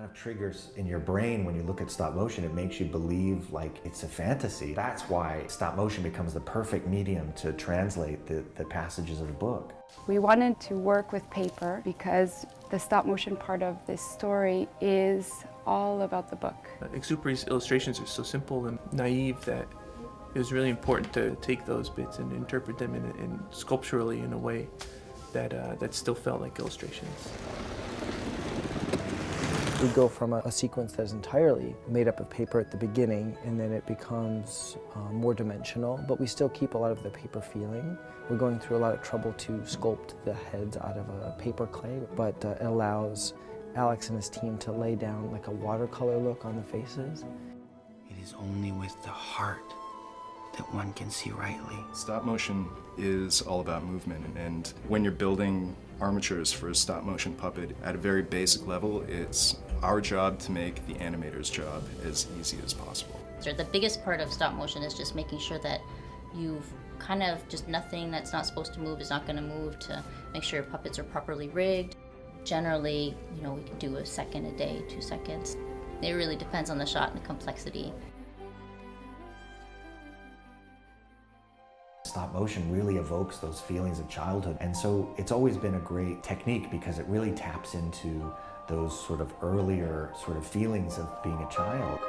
of triggers in your brain when you look at stop motion. It makes you believe like it's a fantasy. That's why stop motion becomes the perfect medium to translate the passages of the book. We wanted to work with paper because the stop motion part of this story is all about the book. Exupery's illustrations are so simple and naive that it was really important to take those bits and interpret them in sculpturally in a way that still felt like illustrations. We go from a sequence that is entirely made up of paper at the beginning, and then it becomes more dimensional, but we still keep a lot of the paper feeling. We're going through a lot of trouble to sculpt the heads out of a paper clay, but it allows Alex and his team to lay down like a watercolor look on the faces. It is only with the heart that one can see rightly. Stop motion is all about movement, and when you're building armatures for a stop motion puppet, at a very basic level, it's our job to make the animator's job as easy as possible. So the biggest part of stop motion is just making sure that you've kind of just nothing that's not supposed to move is not going to move, to make sure your puppets are properly rigged. Generally, we can do a second a day, 2 seconds. It really depends on the shot and the complexity. Stop motion really evokes those feelings of childhood, and so it's always been a great technique because it really taps into those sort of earlier sort of feelings of being a child.